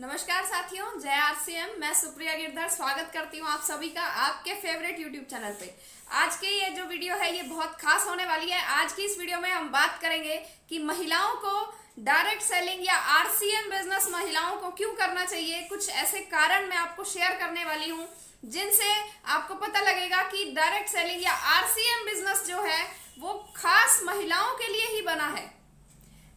नमस्कार साथियों, जय आरसीएम। मैं सुप्रिया गिरधर स्वागत करती हूँ आप सभी का आपके फेवरेट यूट्यूब चैनल पे। आज के ये जो वीडियो है ये बहुत खास होने वाली है। आज की इस वीडियो में हम बात करेंगे कि महिलाओं को डायरेक्ट सेलिंग या आरसीएम बिजनेस महिलाओं को क्यों करना चाहिए। कुछ ऐसे कारण मैं आपको शेयर करने वाली हूँ जिनसे आपको पता लगेगा कि डायरेक्ट सेलिंग या आरसीएम बिजनेस जो है वो खास महिलाओं के लिए ही बना है।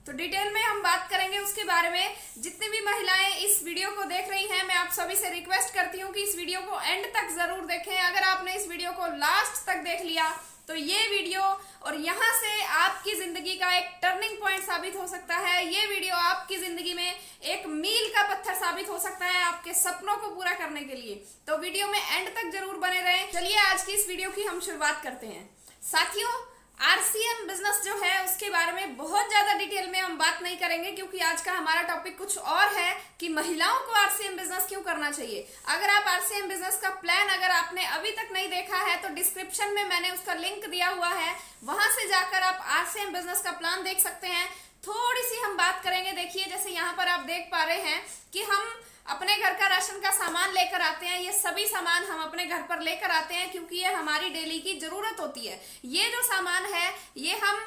तो डिटेल में हम बात करेंगे उसके बारे में। जितनी भी महिलाएं इस वीडियो को देख रही हैं, मैं आप सभी से रिक्वेस्ट करती हूँ कि इस वीडियो को एंड तक जरूर देखें। अगर आपने इस वीडियो को लास्ट तक देख लिया तो ये वीडियो और यहाँ से आपकी जिंदगी का एक टर्निंग पॉइंट साबित हो सकता है। ये वीडियो आपकी जिंदगी में एक मील का पत्थर साबित हो सकता है आपके सपनों को पूरा करने के लिए। तो वीडियो में एंड तक जरूर बने रहें। चलिए आज की इस वीडियो की हम शुरुआत करते हैं। साथियों, आरसीएम बिजनेस जो है उसके बारे में बहुत ज्यादा डिटेल में हम बात नहीं करेंगे, क्योंकि आज का हमारा टॉपिक कुछ और है कि महिलाओं को आरसीएम बिजनेस क्यों करना चाहिए। अगर आप आरसीएम बिजनेस का प्लान अगर आपने अभी तक नहीं देखा है तो डिस्क्रिप्शन में मैंने उसका लिंक दिया हुआ है, वहां से जाकर आप आरसीएम बिजनेस का प्लान देख सकते हैं। थोड़ी सी हम बात करेंगे। देखिए, जैसे यहाँ पर आप देख पा रहे हैं कि हम अपने घर का राशन का सामान लेकर आते हैं। ये सभी सामान हम अपने घर पर लेकर आते हैं क्योंकि ये हमारी डेली की जरूरत होती है। ये जो सामान है ये हम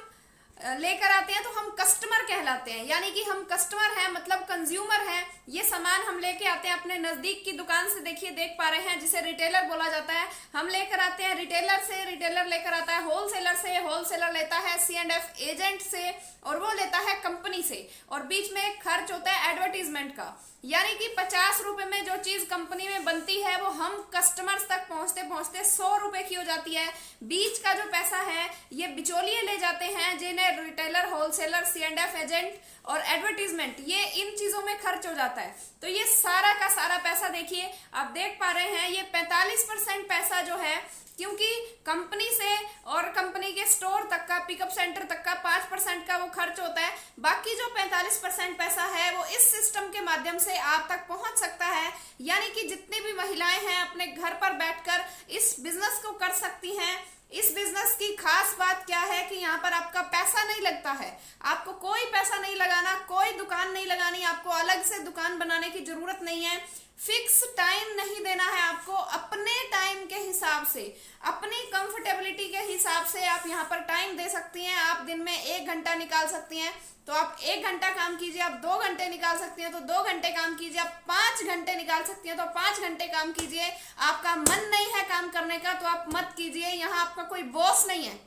लेकर आते हैं तो हम कस्टमर कहलाते हैं, यानी कि हम कस्टमर हैं, मतलब कंज्यूमर हैं। ये सामान हम लेके आते हैं अपने नजदीक की दुकान से। देखिए, देख पा रहे हैं, जिसे रिटेलर बोला जाता है। हम लेकर आते हैं रिटेलर से, रिटेलर लेकर आता है होलसेलर से, होलसेलर लेता है C&F एजेंट से, और वो लेता है कंपनी से। और बीच में एक खर्च होता है एडवर्टीजमेंट का, यानी कि 50 रुपए में जो चीज कंपनी में बनती है वो हम कस्टमर्स तक पहुंचते पहुंचते 100 रुपए की हो जाती है। बीच का जो पैसा है ये बिचौलिए ले जाते हैं, जिन्हें रिटेलर, होलसेलर, C&F एजेंट और एडवर्टीजमेंट, ये इन चीजों में खर्च हो जाता है। तो ये सारा का सारा पैसा देखिए, आप देख पा रहे हैं, ये 45% पैसा जो है, क्योंकि कंपनी से और कंपनी के स्टोर तक का, पिकअप सेंटर तक का 5% का वो खर्च होता है। बाकी जो 45% पैसा है वो इस सिस्टम के माध्यम से आप तक पहुंच सकता है। यानी कि जितनी भी महिलाएं हैं अपने घर पर बैठकर इस बिजनेस को कर सकती हैं। इस बिजनेस की खास बात क्या है कि यहाँ पर आपका पैसा नहीं लगता है। आपको कोई पैसा नहीं लगाना, कोई दुकान नहीं लगानी, आपको अलग से दुकान बनाने की जरूरत नहीं है। फिक्स टाइम नहीं देना है आपको, अपने टाइम के हिसाब से, अपनी कंफर्टेबिलिटी के हिसाब से आप यहाँ पर टाइम दे सकती हैं। आप दिन में 1 घंटा निकाल सकती हैं तो आप 1 घंटा काम कीजिए, आप 2 घंटे निकाल सकती हैं तो 2 घंटे काम कीजिए, आप 5 घंटे निकाल सकती हैं तो 5 घंटे काम कीजिए। आपका मन नहीं है काम करने का तो आप मत कीजिए। यहाँ आपका कोई बॉस नहीं है।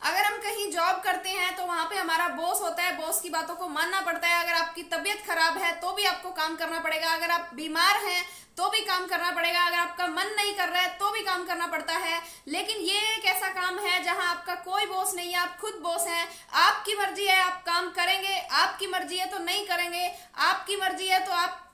अगर हम कहीं जॉब करते हैं तो वहां पे हमारा बॉस होता है, बॉस की बातों को मानना पड़ता है। अगर आपकी तबीयत खराब है तो भी आपको काम करना पड़ेगा, अगर आप बीमार हैं तो भी काम करना पड़ेगा, अगर आपका मन नहीं कर रहा है तो भी काम करना पड़ता है। लेकिन ये एक ऐसा काम है जहां आपका कोई बॉस नहीं है, आप खुद बॉस हैं। आपकी मर्जी है, आप काम करेंगे, आपकी मर्जी है तो नहीं करेंगे, आपकी मर्जी है तो आप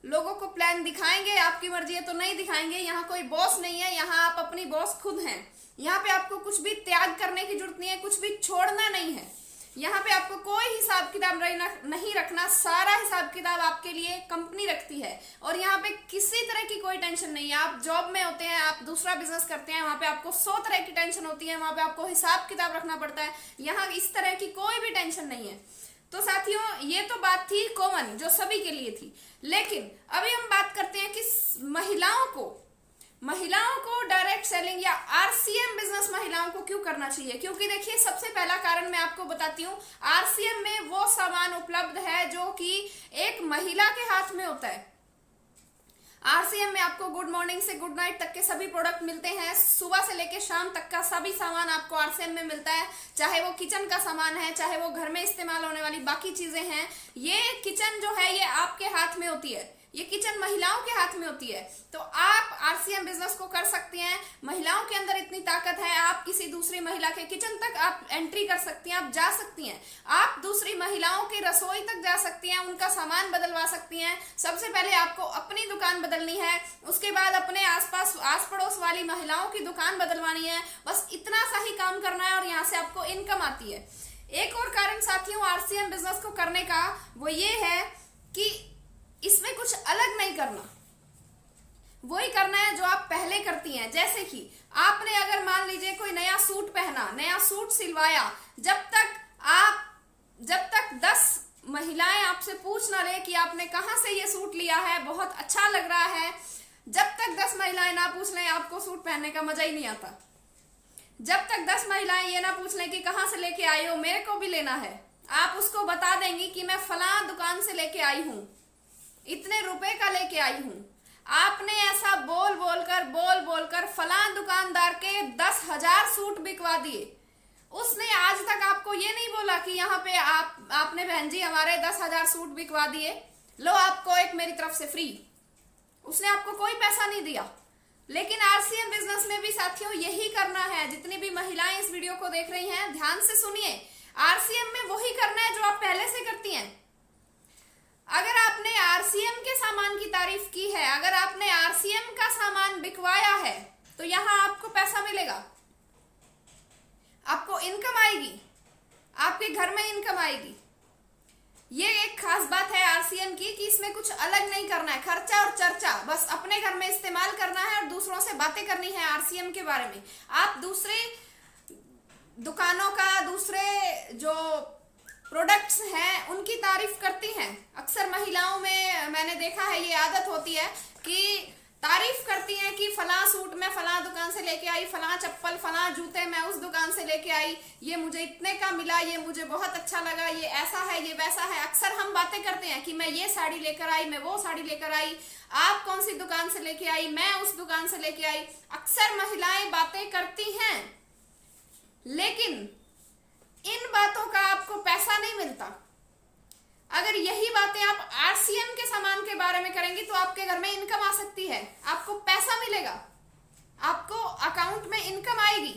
लोगों को प्लान दिखाएंगे, आपकी मर्जी है तो नहीं दिखाएंगे। यहाँ कोई बॉस नहीं है, यहाँ आप अपनी बॉस खुद हैं। यहाँ पे आपको कुछ भी त्याग करने की जरूरत नहीं है, कुछ भी छोड़ना नहीं है। यहाँ पे आपको कोई हिसाब किताब नहीं रखना, सारा हिसाब किताब आपके लिए कंपनी रखती है। और यहाँ पे किसी तरह की कोई टेंशन नहीं है। आप जॉब में होते हैं, आप दूसरा बिजनेस करते हैं, वहां पे आपको 100 तरह की टेंशन होती है, वहां पे आपको हिसाब किताब रखना पड़ता है। यहाँ इस तरह की कोई भी टेंशन नहीं है। तो साथियों, ये तो बात थी कॉमन जो सभी के लिए थी। लेकिन अभी हम बात करते हैं कि महिलाओं को डायरेक्ट सेलिंग या आरसीएम बिजनेस महिलाओं को क्यों करना चाहिए। क्योंकि देखिए, सबसे पहला कारण मैं आपको बताती हूँ, आरसीएम में वो सामान उपलब्ध है जो कि एक महिला के हाथ में होता है। आरसीएम में आपको गुड मॉर्निंग से गुड नाइट तक के सभी प्रोडक्ट मिलते हैं। सुबह से लेकर शाम तक का सभी सामान आपको आरसीएम में मिलता है, चाहे वो किचन का सामान है, चाहे वो घर में इस्तेमाल होने वाली बाकी चीजें हैं। ये किचन जो है ये आपके हाथ में होती है, ये किचन महिलाओं के हाथ में होती है। तो आप आरसीएम बिजनेस को कर सकती हैं। महिलाओं के अंदर इतनी ताकत है, आप किसी दूसरी महिला के किचन तक आप एंट्री कर सकती हैं, आप जा सकती हैं। आप दूसरी महिलाओं की रसोई तक जा सकती हैं, उनका सामान बदलवा सकती हैं। सबसे पहले आपको अपनी दुकान बदलनी है, उसके बाद अपने आसपास आस पड़ोस वाली महिलाओं की दुकान बदलवानी है। बस इतना सा ही काम करना है और यहाँ से आपको इनकम आती है। एक और कारण साथियों आरसीएम बिजनेस को करने का वो ये है कि इसमें कुछ अलग नहीं करना, वही करना है जो आप पहले करती हैं। जैसे कि आपने अगर मान लीजिए कोई नया सूट पहना, नया सूट सिलवाया, जब तक 10 महिलाएं आपसे पूछ ना ले कि आपने कहाँ से ये सूट लिया है, बहुत अच्छा लग रहा है। जब तक 10 महिलाएं ना पूछ लें आपको सूट पहनने का मजा ही नहीं आता। जब तक 10 महिलाएं ये ना पूछ लें कि कहाँ से लेके आई हो, मेरे को भी लेना है, आप उसको बता देंगी कि मैं फलां दुकान से लेके आई हूं, इतने रुपए का लेके आई हूं। आपने ऐसा बोल बोलकर फलां दुकानदार के 10,000 सूट बिकवा दिए। उसने आज तक आपको ये नहीं बोला कि यहाँ पे आपने बहन जी हमारे 10,000 सूट बिकवा दिए, लो आपको एक मेरी तरफ से फ्री। उसने आपको कोई पैसा नहीं दिया। लेकिन आरसीएम बिजनेस में भी साथियों यही करना है। जितनी भी महिलाएं इस वीडियो को देख रही हैं ध्यान से सुनिए, आरसीएम में वही करना है जो आप पहले से करती हैं। अगर आपने आरसीएम के सामान की तारीफ की है, अगर आपने आरसीएम का सामान बिकवाया है, तो यहां आपको पैसा मिलेगा, आपको इनकम आएगी, आपके घर में इनकम आएगी। ये एक खास बात है आरसीएम की कि इसमें कुछ अलग नहीं करना है, खर्चा और चर्चा बस अपने घर में इस्तेमाल करना है और दूसरों से बातें करनी है आरसीएम के बारे में। आप दूसरे दुकानों का, दूसरे जो प्रोडक्ट्स हैं उनकी तारीफ करती हैं। अक्सर महिलाओं में मैंने देखा है ये आदत होती है कि तारीफ करती हैं कि फलां सूट मैं फलां दुकान से लेके आई, फलां चप्पल, फलां जूते मैं उस दुकान से लेके आई, ये मुझे इतने का मिला, ये मुझे बहुत अच्छा लगा, ये ऐसा है, ये वैसा है। अक्सर हम बातें करते हैं कि मैं ये साड़ी लेकर आई, मैं वो साड़ी लेकर आई, आप कौन सी दुकान से लेके आई, मैं उस दुकान से लेके आई। अक्सर महिलाएं बातें करती हैं, लेकिन इन बातों का आपको पैसा नहीं मिलता। अगर यही बातें आप आरसीएम के सामान के बारे में करेंगी तो आपके घर में इनकम आ सकती है, आपको पैसा मिलेगा, आपको अकाउंट में इनकम आएगी।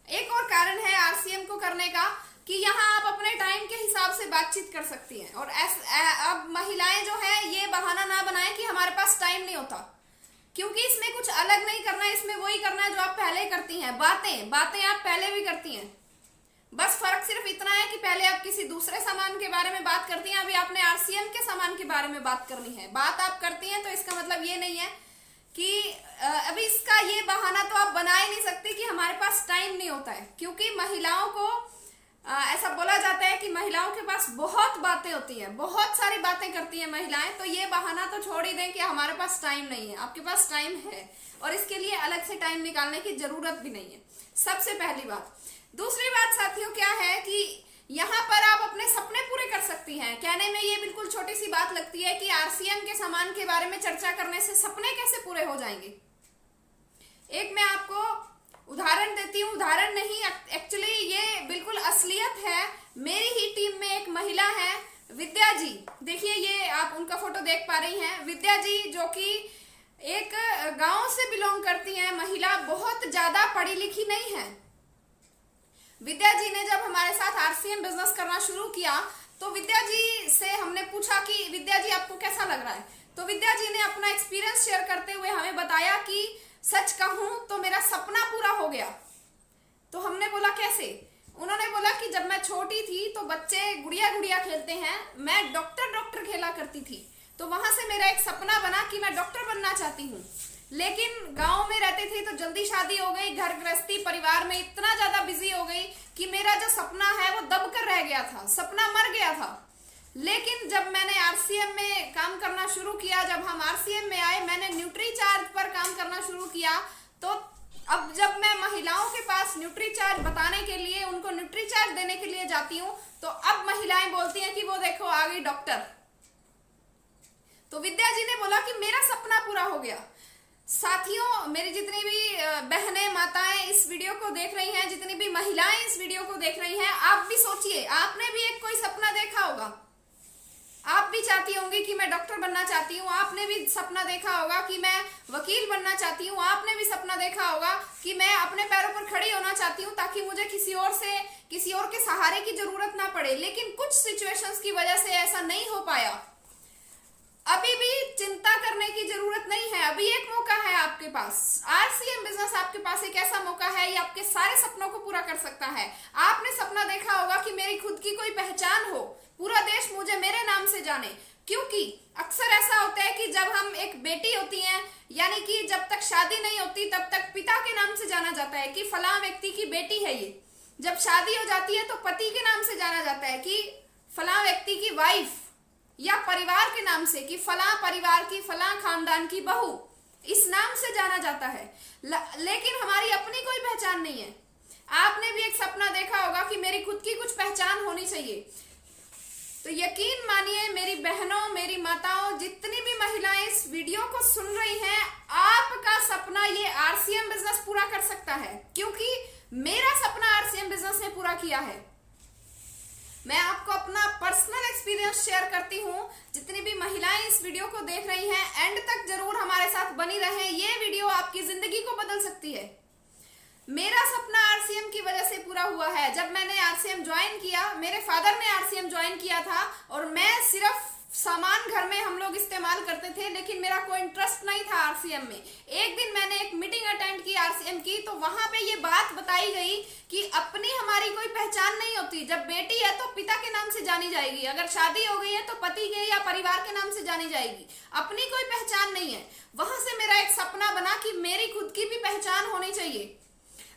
एक और कारण है आरसीएम को करने का कि यहां आप अपने टाइम के हिसाब से बातचीत कर सकती हैं। और अब महिलाएं जो है ये बहाना ना बनाएं कि हमारे पास टाइम नहीं होता, क्योंकि इसमें कुछ अलग नहीं करना है, इसमें वही करना है जो आप पहले करती हैं। बातें आप पहले भी करती हैं, बस फर्क सिर्फ इतना है कि पहले आप किसी दूसरे सामान के बारे में बात करती हैं, अभी आपने आरसीएम के सामान के बारे में बात करनी है। बात आप करती हैं तो इसका मतलब ये नहीं है कि अभी इसका ये बहाना तो आप बना ही नहीं सकती कि हमारे पास टाइम नहीं होता है, क्योंकि महिलाओं को ऐसा बोला जाता है कि महिलाओं के पास बहुत बातें होती हैं, बहुत सारी बातें करती हैं महिलाएं। तो ये बहाना तो छोड़ ही दें कि हमारे पास टाइम नहीं है। आपके पास टाइम है और इसके लिए अलग से टाइम निकालने की जरूरत भी नहीं है, सबसे पहली बात। दूसरी बात साथियों क्या है कि यहाँ पर आप अपने सपने पूरे कर सकती हैं। कहने में ये बिल्कुल छोटी सी बात लगती है कि आरसीएम के सामान के बारे में चर्चा करने से सपने कैसे पूरे हो जाएंगे। एक मैं आपको उदाहरण देती हूँ, उदाहरण नहीं एक्चुअली ये बिल्कुल असलियत है। मेरी ही टीम में एक महिला है विद्या जी, देखिए ये आप उनका फोटो देख पा रही हैं। विद्या जी जो कि एक गांव से बिलोंग करती हैं, महिला बहुत ज्यादा पढ़ी लिखी नहीं है। विद्या जी ने जब हमारे साथ आरसीएम बिजनेस करना शुरू किया तो विद्या जी से हमने पूछा कि विद्या जी आपको कैसा लग रहा है। तो विद्या जी ने अपना एक्सपीरियंस शेयर करते हुए हमें बताया कि सच कहूं तो मेरा सपना पूरा हो गया। तो हमने बोला कैसे? उन्होंने बोला कि जब मैं छोटी थी तो बच्चे गुड़िया गुड़िया खेलते हैं, मैं डॉक्टर खेला करती थी, तो वहां से मेरा एक सपना बना कि मैं डॉक्टर बनना चाहती हूँ। लेकिन गांव में रहती थी तो जल्दी शादी हो गई, घर गृहस्थी परिवार में इतना ज्यादा बिजी हो गई कि मेरा जो सपना है वो दब कर रह गया था, सपना मर गया था। लेकिन जब मैंने आरसीएम में काम करना शुरू किया, जब हम आरसीएम में आए, मैंने न्यूट्रीचार्ज पर काम करना शुरू किया, तो अब जब मैं महिलाओं के पास न्यूट्रीचार्ज बताने के लिए, उनको न्यूट्रीचार्ज देने के लिए जाती हूँ, तो अब महिलाएं बोलती हैं कि वो देखो आ गई डॉक्टर। तो विद्या जी ने बोला कि मेरा सपना पूरा हो गया। साथियों, मेरी जितनी भी बहनें, माताएं इस वीडियो को देख रही हैं, जितनी भी महिलाएं इस वीडियो को देख रही हैं, आप भी सोचिए, आपने भी एक कोई सपना देखा होगा। आप भी चाहती होंगी कि मैं डॉक्टर बनना चाहती हूँ, आपने भी सपना देखा होगा कि मैं वकील बनना चाहती हूँ, आपने भी सपना देखा होगा कि मैं अपने पैरों पर खड़ी होना चाहती हूँ ताकि मुझे किसी और के सहारे की जरूरत ना पड़े। लेकिन कुछ सिचुएशंस की वजह से ऐसा नहीं हो पाया। अभी भी चिंता करने की जरूरत नहीं है, अभी एक मौका है आपके पास। आरसीएम बिजनेस आपके पास एक ऐसा मौका है, ये आपके सारे सपनों को पूरा कर सकता है। आपने सपना देखा होगा कि मेरी खुद की कोई पहचान हो, पूरा देश मुझे मेरे नाम से जाने। क्योंकि अक्सर ऐसा होता है कि जब हम एक बेटी होती हैं, यानी कि जब तक शादी नहीं होती तब तक पिता के नाम से जाना जाता है कि फलां व्यक्ति की बेटी है ये। जब शादी हो जाती है तो पति के नाम से जाना जाता है कि फलां व्यक्ति की वाइफ या परिवार के नाम से कि फलां परिवार की फलां खानदान की बहू, इस नाम से जाना जाता है। लेकिन हमारी अपनी कोई पहचान नहीं है। आपने भी एक सपना देखा होगा कि मेरी खुद की कुछ पहचान होनी चाहिए। तो यकीन मानिए मेरी बहनों, मेरी माताओं, जितनी भी महिलाएं इस वीडियो को सुन रही हैं, आपका सपना ये आरसीएम बिजनेस पूरा कर सकता है, क्योंकि मेरा सपना आरसीएम बिजनेस ने पूरा किया है। मैं आपको अपना पर्सनल एक्सपीरियंस शेयर करती हूँ। जितनी भी महिलाएं इस वीडियो को देख रही हैं, एंड तक जरूर हमारे साथ बनी रहें। ये वीडियो आपकी जिंदगी को बदल सकती है। मेरा सपना आरसीएम की वजह से पूरा हुआ है। जब मैंने आरसीएम ज्वाइन किया, मेरे फादर ने आरसीएम ज्वाइन किया था और मैं सिर्फ सामान घर में हम लोग इस्तेमाल करते थे, लेकिन मेरा कोई इंटरेस्ट नहीं था आरसीएम में। एक दिन मैंने एक मीटिंग अटेंड की आरसीएम की, तो वहां पे ये बात बताई गई कि अपनी हमारी कोई पहचान नहीं होती। जब बेटी है तो पिता के नाम से जानी जाएगी, अगर शादी हो गई है तो पति के या परिवार के नाम से जानी जाएगी, अपनी कोई पहचान नहीं है। वहां से मेरा एक सपना बना कि मेरी खुद की भी पहचान होनी चाहिए।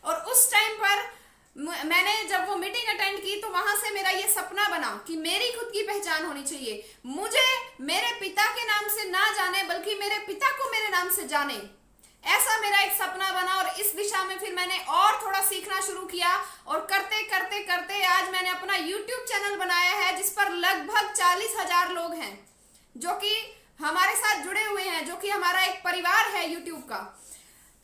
और उस टाइम पर मैंने जब वो मीटिंग अटेंड की, तो वहां से मेरा ये सपना बना कि मेरी खुद की पहचान होनी चाहिए। मुझे मेरे पिता के नाम से ना जाने, बल्कि मेरे पिता को मेरे नाम से जाने, ऐसा मेरा एक सपना बना। और इस दिशा में फिर मैंने और थोड़ा सीखना शुरू किया, और करते करते करते आज मैंने अपना YouTube चैनल बनाया है, जिस पर लगभग 40,000 लोग हैं जो कि हमारे साथ जुड़े हुए हैं, जो कि हमारा एक परिवार है YouTube का।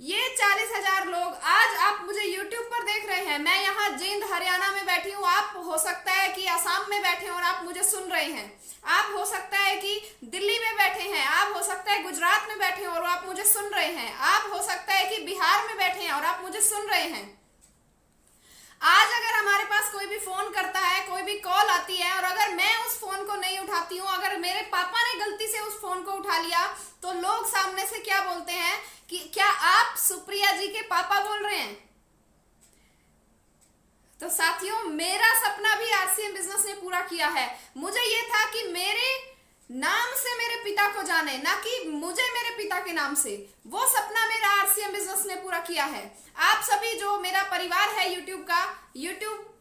ये 40,000 लोग, आज आप मुझे YouTube पर देख रहे हैं। मैं यहाँ जींद हरियाणा में बैठी हूँ, आप हो सकता है कि असम में बैठे और आप मुझे सुन रहे हैं। आप हो सकता है कि दिल्ली में बैठे हैं, आप हो सकता है गुजरात में बैठे हैं और आप मुझे सुन रहे हैं, आप हो सकता है कि बिहार में बैठे हैं और आप मुझे सुन रहे हैं। आज अगर हमारे पास कोई भी फोन करता है, कोई भी कॉल आती है, और अगर मैं उस फोन को नहीं उठाती हूँ, अगर मेरे पापा ने गलती से उस फोन को उठा लिया, तो लोग सामने से क्या बोलते हैं कि क्या आप सुप्रिया जी के पापा बोल रहे हैं। तो साथियों, मेरा सपना भी आरसीएम बिजनेस ने पूरा किया है। मुझे ये था कि मेरे नाम से मेरे पिता को जाने, ना कि मुझे मेरे पिता के नाम से। वो सपना मेरा आरसीएम बिजनेस ने पूरा किया है। आप सभी जो मेरा परिवार है यूट्यूब का, यूट्यूब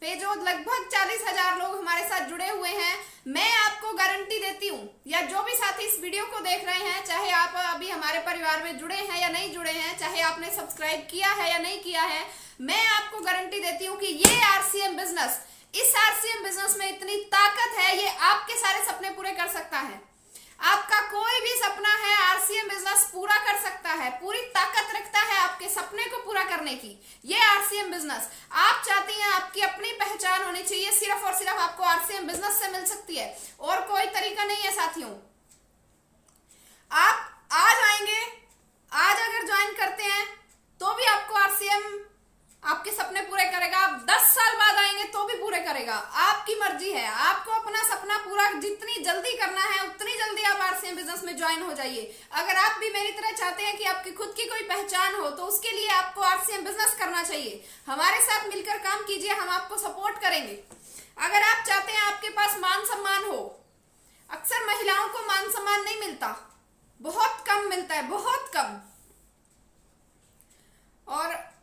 पे जो लगभग 40,000 लोग हमारे साथ जुड़े हुए हैं, मैं आपको गारंटी देती हूँ, या जो भी साथी इस वीडियो को देख रहे हैं, चाहे आप अभी हमारे परिवार में जुड़े हैं या नहीं जुड़े हैं, चाहे आपने सब्सक्राइब किया है या नहीं किया है, मैं आपको गारंटी देती हूँ कि ये आरसीएम बिजनेस, इस आरसीएम बिजनेस में इतनी ताकत है, ये आपके सारे सपने पूरे कर सकता है। आपका कोई भी सपना है, आरसीएम बिजनेस पूरा कर सकता है, पूरी ताकत रखता है आपके सपने को पूरा करने की। ये आरसीएम बिजनेस, आप चाहती हैं आपकी अपनी पहचान होनी चाहिए, सिर्फ और सिर्फ आपको आरसीएम बिजनेस से मिल सकती है, और कोई तरीका नहीं है साथियों। आप आज आएंगे, आज अगर ज्वाइन करते हैं तो भी आपको आरसीएम आपके सपने पूरे करेगा। आप 10 साल बाद आएंगे तो भी पूरे करेगा, आपकी मर्जी है। आपको अपना सपना पूरा जितनी जल्दी करना है, उतनी जल्दी आप आरसीएम बिजनेस में ज्वाइन हो जाइए। अगर आप भी मेरी तरह चाहते हैं कि आपकी खुद की कोई पहचान हो, तो उसके लिए आपको आरसीएम बिजनेस करना चाहिए। हमारे साथ मिलकर काम कीजिए, हम आपको सपोर्ट करेंगे। अगर आप चाहते हैं आपके पास मान सम्मान हो, अक्सर महिलाओं को मान सम्मान नहीं मिलता, बहुत कम मिलता है, बहुत कम। और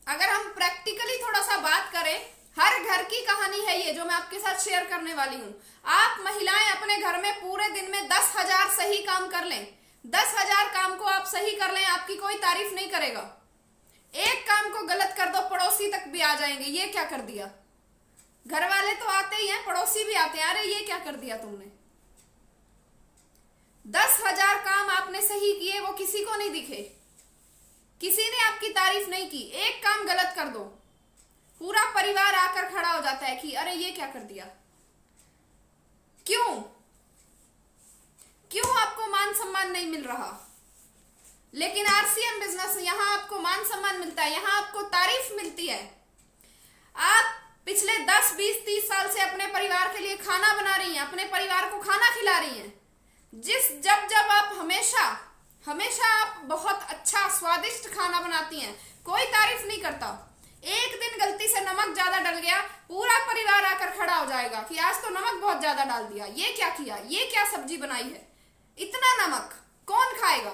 अगर हम प्रैक्टिकली थोड़ा सा बात करें, हर घर की कहानी है ये जो मैं आपके साथ शेयर करने वाली हूँ। आप महिलाएं अपने घर में पूरे दिन में 10,000 सही काम कर लें, 10,000 काम को आप सही कर लें, आपकी कोई तारीफ नहीं करेगा। एक काम को गलत कर दो, पड़ोसी तक भी आ जाएंगे, ये क्या कर दिया। घर वाले तो आते ही हैं, पड़ोसी भी आते हैं, अरे ये क्या कर दिया तुमने। 10,000 काम आपने सही किए, वो किसी को नहीं दिखे, किसी ने आपकी तारीफ नहीं की। एक काम गलत कर दो, पूरा परिवार आकर खड़ा हो जाता है कि अरे ये क्या कर दिया। क्यों आपको मान सम्मान नहीं मिल रहा। लेकिन आरसीएम बिजनेस, यहां आपको मान सम्मान मिलता है, यहां आपको तारीफ मिलती है। आप पिछले 10, 20, 30 साल से अपने परिवार के लिए खाना बना रही हैं, अपने परिवार को खाना खिला रही हैं। जब आप हमेशा आप बहुत अच्छा स्वादिष्ट खाना बनाती हैं, कोई तारीफ नहीं करता। एक दिन गलती से नमक ज्यादा डल गया, पूरा परिवार आकर खड़ा हो जाएगा कि आज तो नमक बहुत ज्यादा डाल दिया, ये क्या किया, ये क्या सब्जी बनाई है, इतना नमक कौन खाएगा।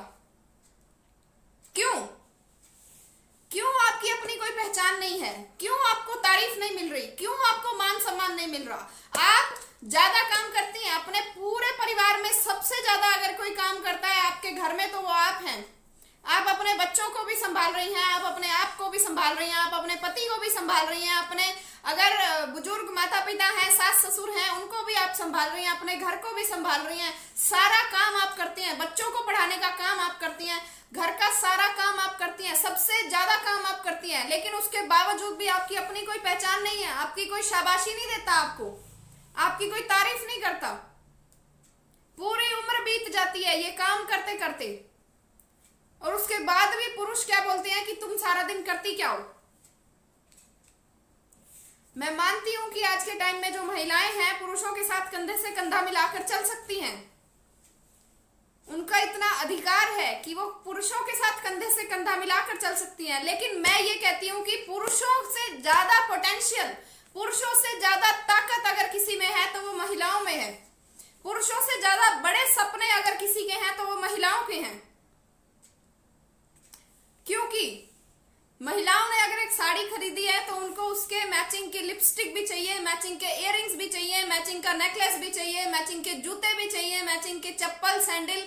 क्यों? क्यों आपकी अपनी कोई पहचान नहीं है? क्यों आपको तारीफ नहीं मिल रही? क्यों आपको मान सम्मान नहीं मिल रहा? आप ज्यादा काम करती हैं, अपने पूरे परिवार में सबसे ज्यादा अगर कोई काम करता है आपके घर में तो वो आप हैं। आप अपने बच्चों को भी संभाल रही हैं, आप अपने आप को भी संभाल रही हैं, आप अपने पति को भी संभाल रही हैं, अपने अगर बुजुर्ग माता पिता हैं, सास ससुर हैं, उनको भी आप संभाल रही हैं, अपने घर को भी संभाल रही हैं। सारा काम आप करती हैं, बच्चों को पढ़ाने का काम आप करती हैं, घर का सारा काम आप करती हैं, सबसे ज्यादा काम आप करती हैं। लेकिन उसके बावजूद भी आपकी अपनी कोई पहचान नहीं है, आपकी कोई शाबाशी नहीं देता, आपको आपकी कोई तारीफ नहीं करता। पूरी उम्र बीत जाती है ये काम करते करते, और उसके बाद भी पुरुष क्या बोलते हैं कि तुम सारा दिन करती क्या हो। मैं मानती हूं कि आज के टाइम में जो महिलाएं हैं पुरुषों के साथ कंधे से कंधा मिलाकर चल सकती हैं, उनका इतना अधिकार है कि वो पुरुषों के साथ कंधे से कंधा मिलाकर चल सकती हैं। लेकिन मैं ये कहती हूं कि पुरुषों से ज्यादा पोटेंशियल, पुरुषों से ज्यादा ताकत अगर किसी में है तो वो महिलाओं में है। पुरुषों से ज्यादा बड़े सपने अगर किसी के हैं तो वो महिलाओं के हैं। क्योंकि महिलाओं ने अगर एक साड़ी खरीदी है तो उनको उसके मैचिंग की लिपस्टिक भी चाहिए, मैचिंग के इयररिंग्स भी चाहिए, मैचिंग का नेकलेस भी चाहिए, मैचिंग के जूते भी चाहिए, मैचिंग के चप्पल सैंडल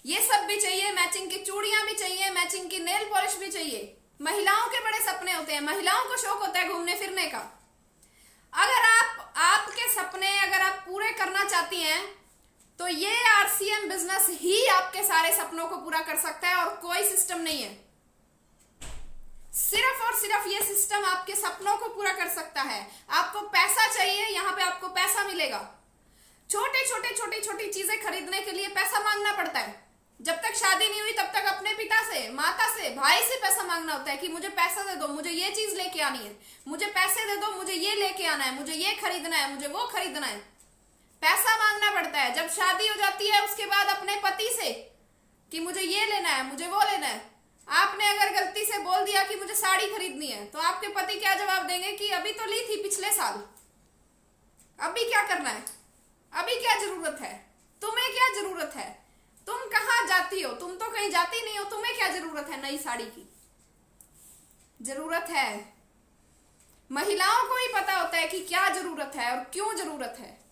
ये सब भी चाहिए, मैचिंग की चूड़ियां भी चाहिए, मैचिंग की नेल पॉलिश भी चाहिए। महिलाओं के बड़े सपने होते हैं, महिलाओं को शौक होता है घूमने फिरने का। अगर आपके सपने अगर आप पूरे करना चाहती हैं तो ये आरसीएम बिजनेस ही आपके सारे सपनों को पूरा कर सकता है, और कोई सिस्टम नहीं है। सिर्फ और सिर्फ ये सिस्टम आपके सपनों को पूरा कर सकता है। आपको पैसा चाहिए, यहाँ पे आपको पैसा मिलेगा। छोटी छोटी चीजें खरीदने के लिए पैसा मांगना पड़ता है। जब तक शादी नहीं हुई तब तक अपने पिता से, माता से, भाई से पैसा मांगना होता है कि मुझे पैसा दे दो, मुझे ये चीज लेके आनी है, मुझे पैसे दे दो, मुझे ये लेके आना है, मुझे ये खरीदना है, मुझे वो खरीदना है। पैसा मांगना पड़ता है। जब शादी हो जाती है उसके बाद अपने पति से कि मुझे ये लेना है, मुझे वो लेना है। आपने अगर गलती से बोल दिया कि मुझे साड़ी खरीदनी है तो आपके पति क्या जवाब देंगे कि अभी तो ली थी पिछले साल, अभी क्या करना है, अभी क्या जरूरत है, तुम्हें क्या जरूरत है, तुम कहाँ जाती हो, तुम तो कहीं जाती नहीं हो, तुम्हें क्या जरूरत है नई साड़ी की। जरूरत है, महिलाओं को ही पता होता है कि क्या जरूरत है और क्यों जरूरत है।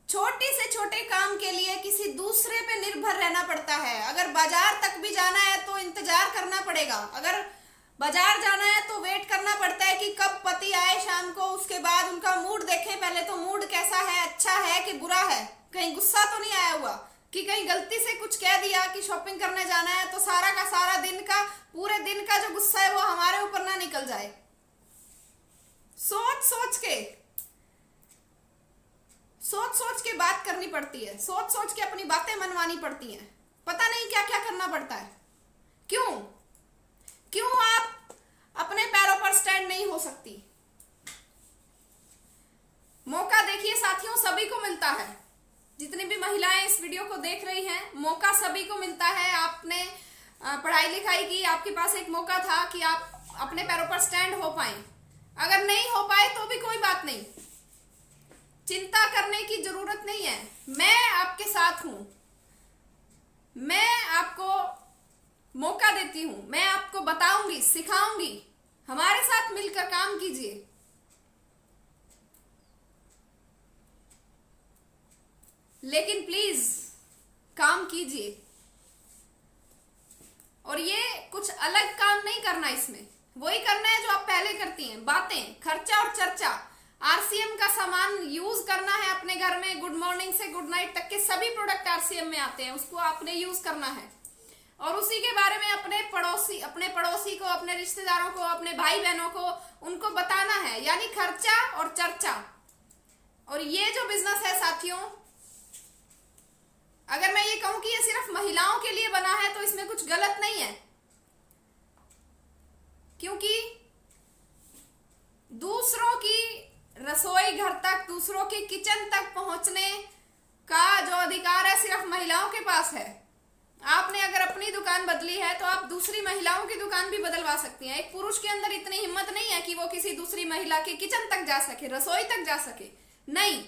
छोटे से छोटे काम के लिए किसी दूसरे पे निर्भर रहना पड़ता है। अगर बाजार तक भी जाना है तो इंतजार करना पड़ेगा, अगर बाजार जाना है तो वेट करना पड़ता है कि कब पति आए शाम को, उसके बाद उनका मूड देखें। पहले तो मूड कैसा है, अच्छा है कि बुरा है, कहीं गुस्सा तो नहीं आया हुआ कि कहीं गलती से कुछ कह दिया कि शॉपिंग करने जाना है तो सारा का सारा दिन का, पूरे दिन का जो गुस्सा है वो हमारे ऊपर ना निकल जाए। सोच सोच के बात करनी पड़ती है, सोच सोच के अपनी बातें मनवानी पड़ती हैं, पता नहीं क्या क्या करना पड़ता है। क्यों आप अपने पैरों पर स्टैंड नहीं हो सकती? मौका देखिए साथियों, सभी को मिलता है। जितनी भी महिलाएं इस वीडियो को देख रही हैं, मौका सभी को मिलता है। आपने पढ़ाई लिखाई की, आपके पास एक मौका था कि आप अपने पैरों पर स्टैंड हो पाए। अगर नहीं हो पाए तो भी कोई बात नहीं, चिंता करने की जरूरत नहीं है। मैं आपके साथ हूं, मैं आपको मौका देती हूं, मैं आपको बताऊंगी, सिखाऊंगी। हमारे साथ मिलकर काम कीजिए। लेकिन प्लीज काम कीजिए, और ये कुछ अलग काम नहीं करना, इसमें वही करना है जो आप पहले करती हैं। बातें, खर्चा और चर्चा। आरसीएम का सामान यूज करना है अपने घर में, गुड मॉर्निंग से गुड नाइट तक के सभी प्रोडक्ट आरसीएम में आते हैं, उसको आपने यूज करना है। और उसी के बारे में अपने पड़ोसी को, अपने रिश्तेदारों को, अपने भाई बहनों को, उनको बताना है। यानी खर्चा और चर्चा। और ये जो बिजनेस है साथियों, अगर मैं ये कहूं कि ये सिर्फ महिलाओं के लिए बना है तो इसमें कुछ गलत नहीं है, क्योंकि दूसरों की रसोई घर तक, दूसरों के किचन तक पहुंचने का जो अधिकार है सिर्फ महिलाओं के पास है। आपने अगर अपनी दुकान बदली है तो आप दूसरी महिलाओं की दुकान भी बदलवा सकती हैं। एक पुरुष के अंदर इतनी हिम्मत नहीं है कि वो किसी दूसरी महिला के किचन तक जा सके, रसोई तक जा सके, नहीं।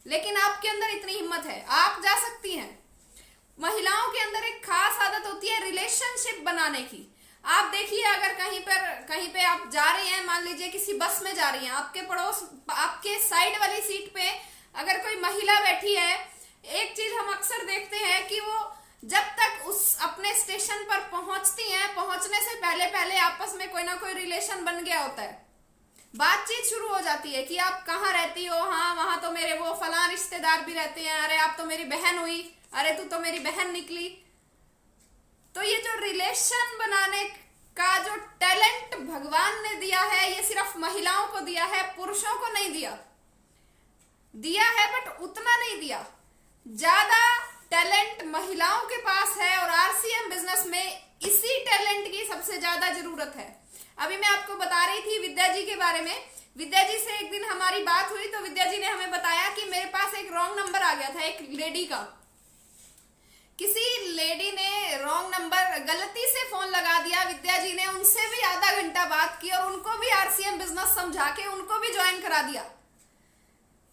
लेकिन आपके अंदर इतनी हिम्मत है, आप जा सकती हैं। महिलाओं के अंदर एक खास आदत होती है रिलेशनशिप बनाने की। आप देखिए, अगर कहीं पे आप जा रही हैं, मान लीजिए किसी बस में जा रही हैं, आपके साइड वाली सीट पे अगर कोई महिला बैठी है, एक चीज हम अक्सर देखते हैं कि वो जब तक उस अपने स्टेशन पर पहुंचती हैं, पहुंचने से पहले पहले आपस में कोई ना कोई रिलेशन बन गया होता है, बातचीत शुरू हो जाती है कि आप कहाँ रहती हो, हाँ वहां तो मेरे वो फलां रिश्तेदार भी रहते हैं, अरे आप तो मेरी बहन हुई, अरे तू तो मेरी बहन निकली। तो ये जो रिलेशन बनाने का जो टैलेंट भगवान ने दिया है, ये सिर्फ महिलाओं को दिया है, पुरुषों को नहीं दिया है, बट उतना नहीं दिया। ज्यादा टैलेंट महिलाओं के पास है और आरसीएम बिजनेस में इसी टैलेंट की सबसे ज्यादा जरूरत है। अभी मैं आपको बता रही थी विद्या जी के बारे में। विद्या जी से एक दिन हमारी बात हुई तो विद्या जी ने हमें बताया कि मेरे पास एक रॉन्ग नंबर आ गया था, एक लेडी का। किसी लेडी ने रॉन्ग नंबर गलती से फोन लगा दिया, विद्या जी ने उनसे भी आधा घंटा बात की और उनको भी आरसीएम बिजनेस समझा के उनको भी ज्वाइन करा दिया।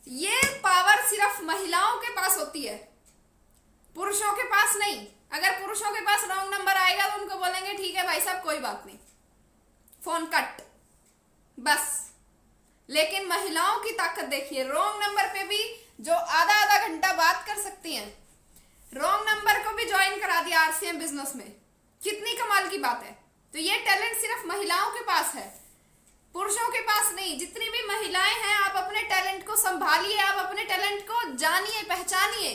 ये पावर सिर्फ महिलाओं के पास होती है, पुरुषों के पास नहीं। अगर पुरुषों के पास रॉन्ग नंबर आएगा तो उनको बोलेंगे ठीक है भाई साहब कोई बात नहीं, फोन कट, बस। लेकिन महिलाओं की ताकत देखिए, रॉन्ग नंबर पे भी जो आधा आधा घंटा बात कर सकती हैं, रॉन्ग नंबर को भी ज्वाइन करा दिया आरसीएम बिजनेस में। कितनी कमाल की बात है। तो ये टैलेंट सिर्फ महिलाओं के पास है, पुरुषों के पास नहीं। जितनी भी महिलाएं हैं, आप अपने टैलेंट को संभालिए, आप अपने टैलेंट को जानिए, पहचानिए।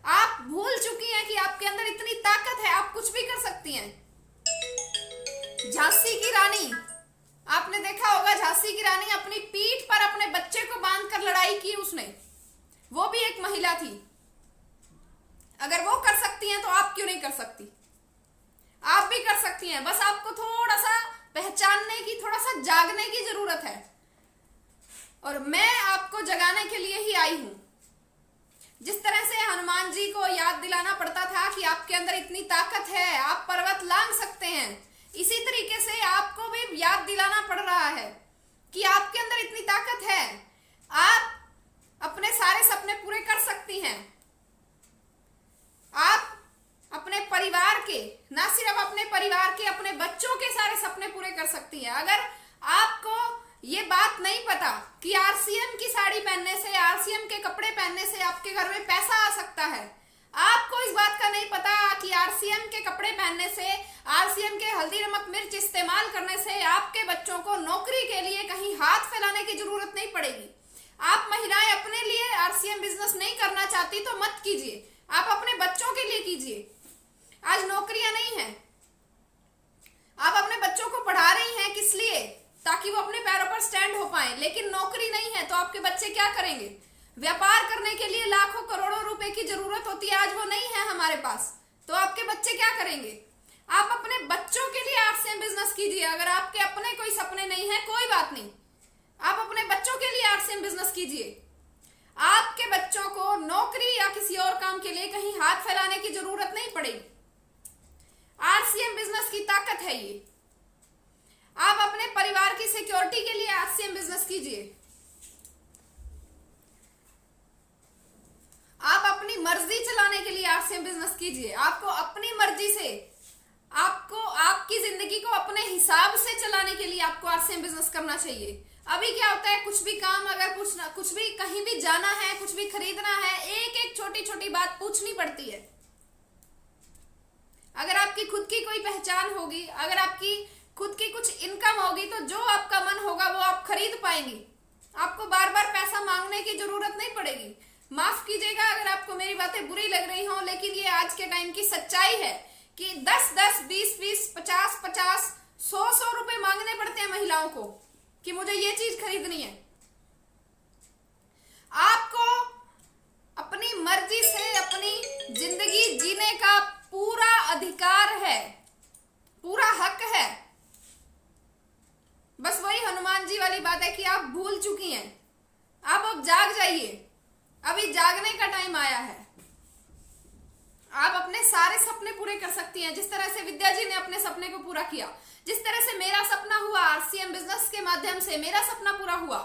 आप भूल चुकी हैं कि आपके अंदर इतनी ताकत है, आप कुछ भी कर सकती हैं। झांसी की रानी, आपने देखा होगा, झांसी की रानी अपनी पीठ पर अपने बच्चे को बांधकर लड़ाई की उसने, वो भी एक महिला थी। अगर वो कर सकती हैं तो आप क्यों नहीं कर सकती? आप भी कर सकती हैं, बस आपको थोड़ा सा पहचानने की, थोड़ा सा जागने की जरूरत है। और मैं आपको जगाने के लिए ही आई हूं। जिस तरह से हनुमान जी को याद दिलाना पड़ता था कि आपके अंदर इतनी ताकत है, आप पर्वत लांघ सकते हैं, इसी तरीके से आपको भी याद दिलाना पड़ रहा है कि आपके अंदर इतनी ताकत है, आप अपने सारे सपने पूरे कर सकती हैं। आप अपने परिवार के, ना सिर्फ अपने परिवार के, अपने बच्चों के सारे सपने पूरे कर सकती हैं। अगर आपको ये बात नहीं पता कि आरसीएम की साड़ी पहनने से, आरसीएम के कपड़े पहनने से आपके घर में पैसा आ सकता है, आपको इस बात का नहीं पता कि आरसीएम के कपड़े पहनने से, आरसीएम के हल्दी नमक मिर्च इस्तेमाल करने से आपके बच्चों को नौकरी के लिए कहीं हाथ फैलाने की जरूरत नहीं पड़ेगी। आप महिलाएं अपने लिए आरसीएम बिजनेस नहीं करना चाहती तो मत कीजिए, आप अपने बच्चों के लिए कीजिए। आज नौकरियां नहीं है, आप अपने बच्चों को पढ़ा रही हैं किस लिए? ताकि वो अपने पैरों पर स्टैंड हो पाए। लेकिन नौकरी नहीं है तो आपके बच्चे क्या करेंगे? व्यापार करने के लिए लाखों करोड़ों रुपए की जरूरत होती है, आज वो नहीं है हमारे पास, तो आपके बच्चे क्या करेंगे? आप अपने बच्चों के लिए आरसीएम बिजनेस कीजिए। अगर आपके अपने कोई सपने नहीं है, कोई बात नहीं, आप अपने बच्चों के लिए आरसीएम बिजनेस कीजिए। आपके बच्चों को नौकरी या किसी और काम के लिए कहीं हाथ फैलाने की जरूरत नहीं पड़ेगी। आरसीएम बिजनेस की ताकत है ये। आप अपने परिवार की सिक्योरिटी के लिए आरसीएम बिजनेस कीजिए। आप अपनी मर्जी चलाने के लिए आरसीएम बिजनेस कीजिए। आपको अपनी मर्जी से, आपको आपकी जिंदगी को अपने हिसाब से चलाने के लिए आपको आरसीएम बिजनेस करना चाहिए। अभी क्या होता है, कुछ भी काम, अगर कुछ भी कहीं भी जाना है, कुछ भी खरीदना है, एक एक छोटी छोटी बात पूछनी पड़ती है। अगर आपकी खुद की कोई पहचान होगी, अगर आपकी खुद की कुछ इनकम होगी, तो जो आपका मन होगा वो आप खरीद पाएंगी। आपको बार बार पैसा मांगने की जरूरत नहीं पड़ेगी। माफ कीजिएगा अगर आपको मेरी बातें बुरी लग रही हो, लेकिन ये आज के टाइम की सच्चाई है कि 10-10, 20-20, 50-50, 100-100 रुपए मांगने पड़ते हैं महिलाओं को कि मुझे ये चीज खरीदनी है। आपको अपनी मर्जी से अपनी जिंदगी जीने का पूरा अधिकार है, पूरा हक है। बस वही हनुमान जी वाली बात है कि आप भूल चुकी हैं। आप अब जाग जाइए, अभी जागने का टाइम आया है। आप अपने सारे सपने पूरे कर सकती हैं, जिस तरह से विद्या जी ने अपने सपने को पूरा किया, जिस तरह से मेरा सपना हुआ आरसीएम बिजनेस के माध्यम से, मेरा सपना पूरा हुआ।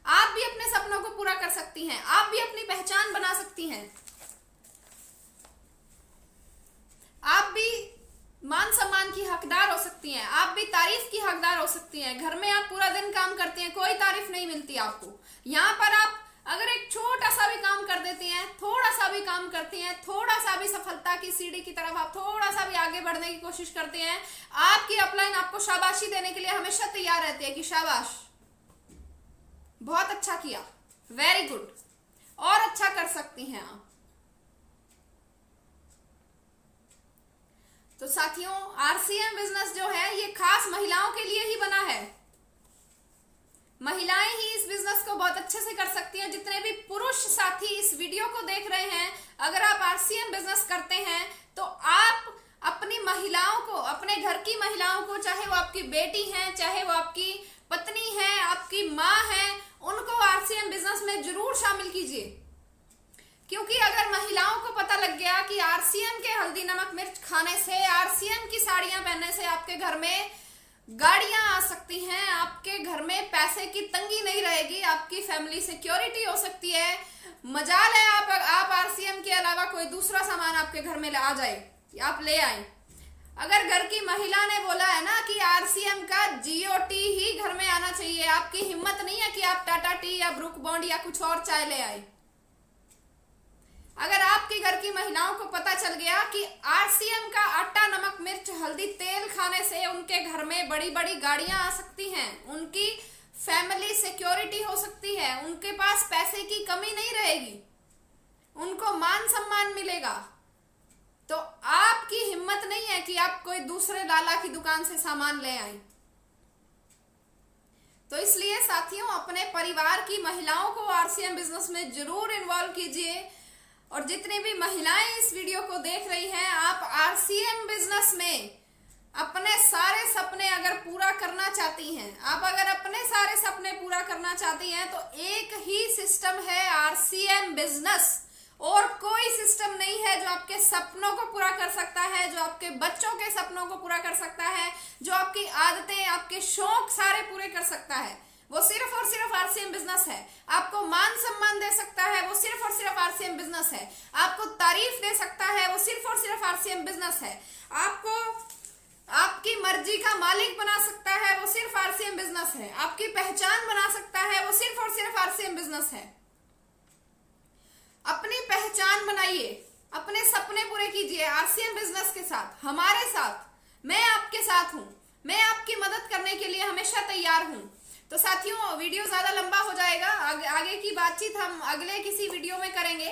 आप भी अपने सपनों को पूरा कर सकती हैं, आप भी अपनी पहचान बना सकती हैं, आप भी मान सम्मान की हकदार हो सकती हैं, हकदार हो सकती हैं। घर में आप पूरा दिन काम करती हैं, कोई तारीफ नहीं मिलती आपको। यहाँ पर आप अगर एक छोटा सा भी काम कर देती हैं, थोड़ा सा भी काम करती हैं, थोड़ा सा भी सफलता की सीढ़ी की तरफ आप थोड़ा सा भी आगे बढ़ने की कोशिश करते हैं, आपकी अपलाइन आपको शाबाशी देने के लिए हमेशा तैयार रहती है कि शाबाश, बहुत अच्छा किया, वेरी गुड, और अच्छा कर सकती हैं आप। तो साथियों, आरसीएम बिजनेस जो है ये खास महिलाओं के लिए ही बना है। महिलाएं ही इस बिजनेस को बहुत अच्छे से कर सकती हैं। जितने भी पुरुष साथी इस वीडियो को देख रहे हैं, अगर आप आरसीएम बिजनेस करते हैं तो आप अपनी महिलाओं को, अपने घर की महिलाओं को, चाहे वो आपकी बेटी हैं, चाहे वो आपकी पत्नी है, आपकी माँ है, उनको आरसीएम बिजनेस में जरूर शामिल कीजिए। क्योंकि अगर महिलाओं को पता लग गया कि आरसीएम के हल्दी नमक मिर्च खाने से, आरसीएम की साड़ियां पहनने से आपके घर में गाड़ियां आ सकती हैं, आपके घर में पैसे की तंगी नहीं रहेगी, आपकी फैमिली सिक्योरिटी हो सकती है, मजाल है आप आरसीएम के अलावा कोई दूसरा सामान आपके घर में आ जाए, आप ले आए। अगर घर की महिला ने बोला है ना कि आरसीएम का जीओटी ही घर में आना चाहिए, आपकी हिम्मत नहीं है कि आप टाटा टी या ब्रुक बॉन्ड या कुछ और चाय ले आए। अगर आपके घर की महिलाओं को पता चल गया कि आरसीएम का आटा नमक मिर्च हल्दी तेल खाने से उनके घर में बड़ी बड़ी गाड़ियां आ सकती हैं, उनकी फैमिली सिक्योरिटी हो सकती है, उनके पास पैसे की कमी नहीं रहेगी, उनको मान सम्मान मिलेगा, तो आपकी हिम्मत नहीं है कि आप कोई दूसरे लाला की दुकान से सामान ले आए। तो इसलिए साथियों, अपने परिवार की महिलाओं को आरसीएम बिजनेस में जरूर इन्वॉल्व कीजिए। और जितनी भी महिलाएं इस वीडियो को देख रही हैं, आप आरसीएम बिजनेस में अपने सारे सपने अगर पूरा करना चाहती हैं, आप अगर अपने सारे सपने पूरा करना चाहती हैं, तो एक ही सिस्टम है आरसीएम बिजनेस, और कोई सिस्टम नहीं है जो आपके सपनों को पूरा कर सकता है, जो आपके बच्चों के सपनों को पूरा कर सकता है, जो आपकी आदतें, आपके शौक सारे पूरे कर सकता है। वो सिर्फ और सिर्फ आरसीएम बिजनेस है। आपको मान सम्मान दे सकता है, वो सिर्फ और सिर्फ आरसीएम बिजनेस है। आपको तारीफ दे सकता है, वो सिर्फ और सिर्फ आरसीएम बिजनेस है। आपको आपकी मर्जी का मालिक बना सकता है, वो सिर्फ आरसीएम बिजनेस है। आपकी पहचान बना सकता है, वो सिर्फ और सिर्फ आरसीएम बिजनेस है। अपनी पहचान बनाइए, अपने सपने पूरे कीजिए आरसीएम बिजनेस के साथ, हमारे साथ। मैं आपके साथ हूं, मैं आपकी मदद करने के लिए हमेशा तैयार हूं। तो साथियों, वीडियो ज्यादा लंबा हो जाएगा, आगे की बातचीत हम अगले किसी वीडियो में करेंगे।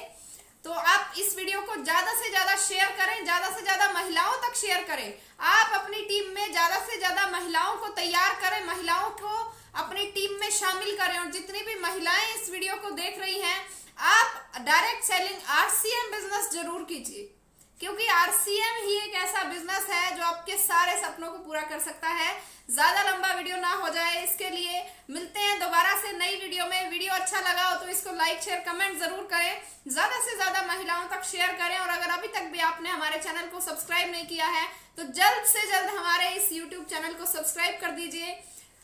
तो आप इस वीडियो को ज्यादा से ज्यादा शेयर करें, ज्यादा से ज्यादा महिलाओं तक शेयर करें। आप अपनी टीम में ज्यादा से ज्यादा महिलाओं को तैयार करें, महिलाओं को अपनी टीम में शामिल करें। और जितनी भी महिलाएं इस वीडियो को देख रही हैं, आप डायरेक्ट सेलिंग आरसीएम बिजनेस जरूर कीजिए, क्योंकि आरसीएम ही एक ऐसा बिजनेस है जो आपके सारे सपनों को पूरा कर सकता है। ज्यादा लंबा वीडियो ना हो जाए, इसके लिए मिलते हैं दोबारा से नई वीडियो में। वीडियो अच्छा लगा हो तो इसको लाइक शेयर कमेंट जरूर करें, ज्यादा से ज्यादा महिलाओं तक शेयर करें। और अगर अभी तक भी आपने हमारे चैनल को सब्सक्राइब नहीं किया है तो जल्द से जल्द हमारे इस यूट्यूब चैनल को सब्सक्राइब कर दीजिए।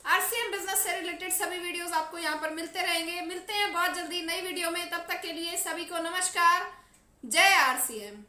आरसीएम बिजनेस से रिलेटेड सभी वीडियोस आपको यहाँ पर मिलते रहेंगे। मिलते हैं बहुत जल्दी नई वीडियो में, तब तक के लिए सभी को नमस्कार, जय आरसीएम।